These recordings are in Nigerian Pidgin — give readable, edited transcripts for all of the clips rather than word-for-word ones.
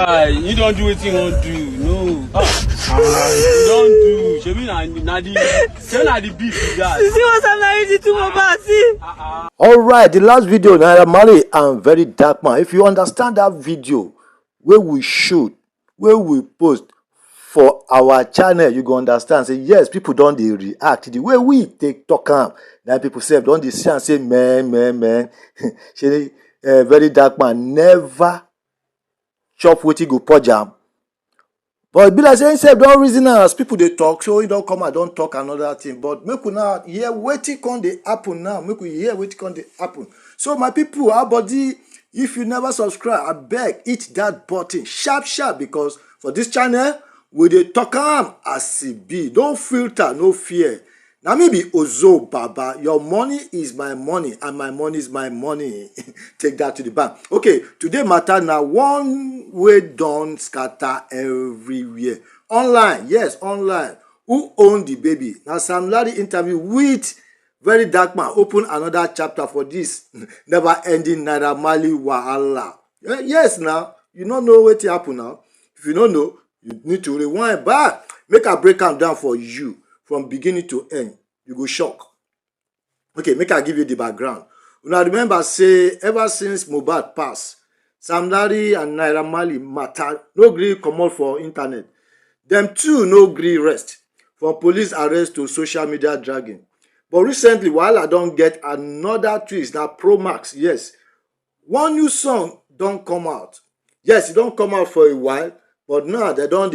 You don't do what you want to do. No. You don't do. Shebi na the beef that. You see what I'm like to about see? Alright, the last video, Naira Marley and VeryDarkMan. If you understand that video, where we shoot, where we post for our channel, you go understand. Say yes, people don't they react the way we take TalkAm. Now people say don't they see and say man. VeryDarkMan never chop wetin go pour jam. But be like say himself don reason as people dey talk, so he don come and don talk another thing. But make we now hear wetin come dey happen now. Make we hear wetin come dey happen. So my people, our body, if you never subscribe, abeg hit that button sharp because for this channel we dey talk am as e be. Don't filter, no fear. Now me be Ozo Baba. Your money is my money and my money is my money. Take that to the bank. Okay, today matter now one way don scatter everywhere. Online, yes, online. Who own the baby? Now Sam Larry interview with VeryDarkMan open another chapter for this never ending Naira Marley wahala. Yes, now you don't know what happen now. If you don't know, you need to rewind back. Make a break am down for you. From beginning to end, you go shock. Okay, make I give you the background. Una remember say ever since Mohbad pass, Sam Larry and Naira Marley matter no gree comot for internet. Them two no gree rest from police arrest to social media dragging. But recently, while I don't get another twist, now Pro Max, yes, one new song don't come out. Yes, it don't come out for a while, but now they don't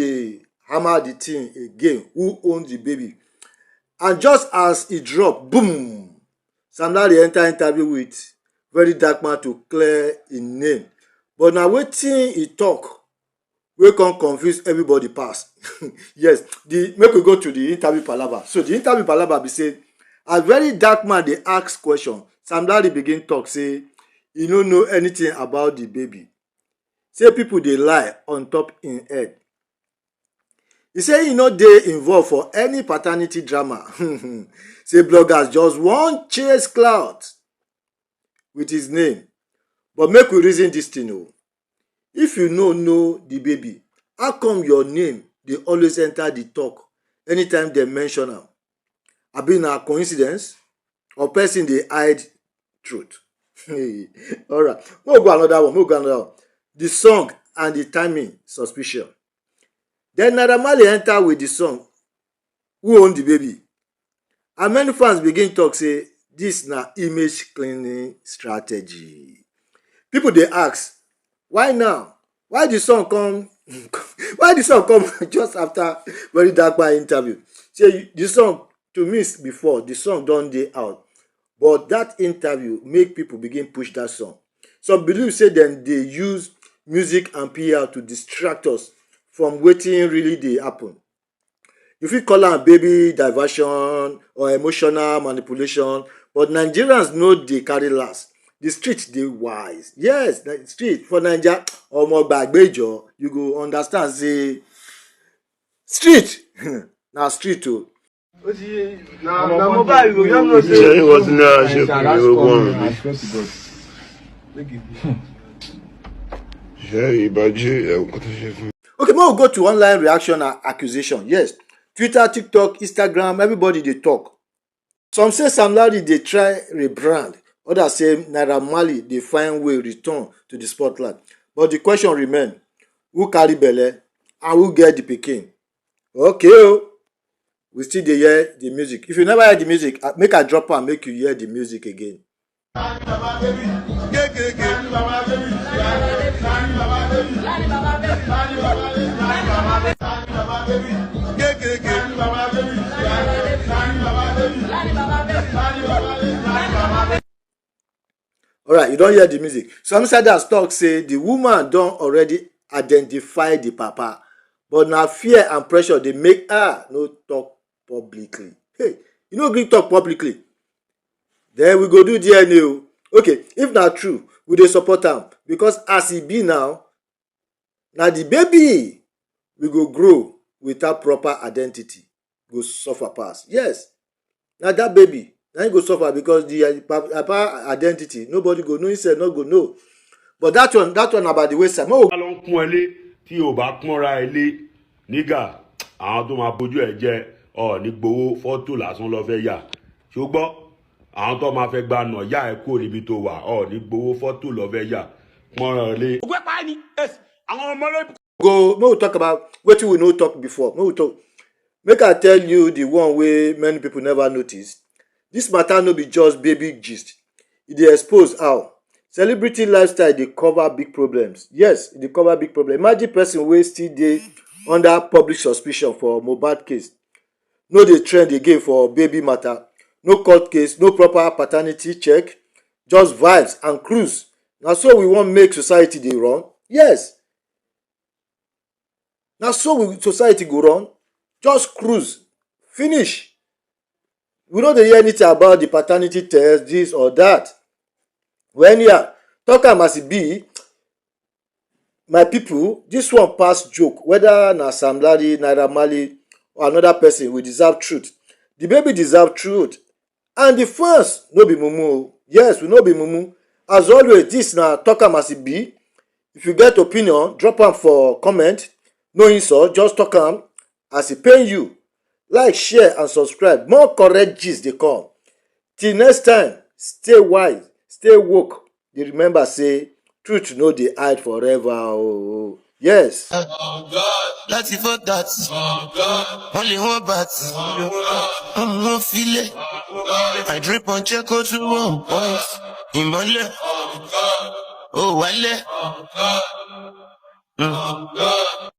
hammer the thing again. Who owns the baby? And just as it dropped, boom, Sam Larry enter interview with VeryDarkMan to clear his name. But now wetin he talk, we can confuse everybody pass. Yes, make we go to the interview palava. So the interview palava be say, as VeryDarkMan dey ask question, Sam Larry begin talk say he no know anything about the baby. Say people dey lie on top in head. He say he no dey involved for any paternity drama. Say bloggers just wan chase clout with his name. But make we reason this thing o. If you no know the baby, how come your name dey always enter the talk anytime they mention am? Abi na coincidence or person dey hide truth? Alright, we'll go another one. The song and the timing suspicion. Then Naira Marley enter with the song Who Own the Baby? And many fans begin talk say this na image cleaning strategy. People dey ask, why now? Why the song come why the song come just after VeryDarkMan interview? Say the song to me before the song don dey out. But that interview make people begin push that song. Some believe say dem dey use music and PR to distract us from wetin really dey happen. You fit call am baby diversion or emotional manipulation, but Nigerians no dey carry last. The street dey wise. Yes, the street for Naija, omo gbagbejo, you go understand say street na street o. Na mobile you don't know say it was Okay, we'll go to online reaction and accusation. Yes, Twitter, TikTok, Instagram, everybody they talk. Some say Sam Larry they try rebrand. Others say Naira Marley they find way return to the spotlight. But the question remain: who carry belle and who get the pikin? Okay, we still dey hear the music. If you never hear the music, make a drop and make you hear the music again. Alright, you don't hear the music. Some insiders talk say the woman don't already identify the papa, but now fear and pressure they make her no talk publicly. Hey, you know gree talk publicly. Then we go do DNA. Okay, if not true, we dey support am because as e be now the baby we go grow without proper identity go suffer pass. Yes, now that baby now go suffer because the papa identity nobody go know, himself no go know. But that one about the wayside. tí o bá pọ́nra ilé nígà àwọn tó máa bójú ẹ̀ jẹ́ ọ ní gbowó fọ́tò lásán lọ fẹ́ yà ṣùgbọ́n àwọn tó máa fẹ́ gba nà yá ẹ̀ kó níbi tó wà ọ ní gbowó fọ́tò lọ fẹ́ yà pọ́nra ilé. ògbẹ́ pa ni àwọn ọmọ lóbi. Go, make we talk about wetin we no talk before. Make I tell you the one wey many people never notice. This matter no be just baby gist. E dey expose how celebrity lifestyle dey cover big problems. Yes, e dey cover big problems. Imagine person wey still dey under public suspicion for Mohbad case, no dey trend again for baby matter, no court case, no proper paternity check, just vibes and cruise. Na so we wan make society dey run? Yes. Na so society go run? Just cruise, finish. We no dey hear anything about the paternity test, this or that. When TalkAm as e be, my people, this one pass joke. Whether na Sam Larry, Naira Marley, or another person, we deserve truth. The baby deserve truth. And the fans no be mumu. Yes, we no be mumu. As always, this na TalkAm as e be. If you get opinion, drop am for comment. No insult, just TalkAm as e pain you. Like, share and subscribe. More correct gist dey come. Till next time, stay wise, stay woke. Dey remember say truth no dey hide forever. Oh, yes. Oh God, láti for that. Oh God, only one bat. I'm no feel it. I drip on check out to 1 point. Ìmọ́lẹ̀. Oh God. Oh wálẹ̀. Oh God. Oh God.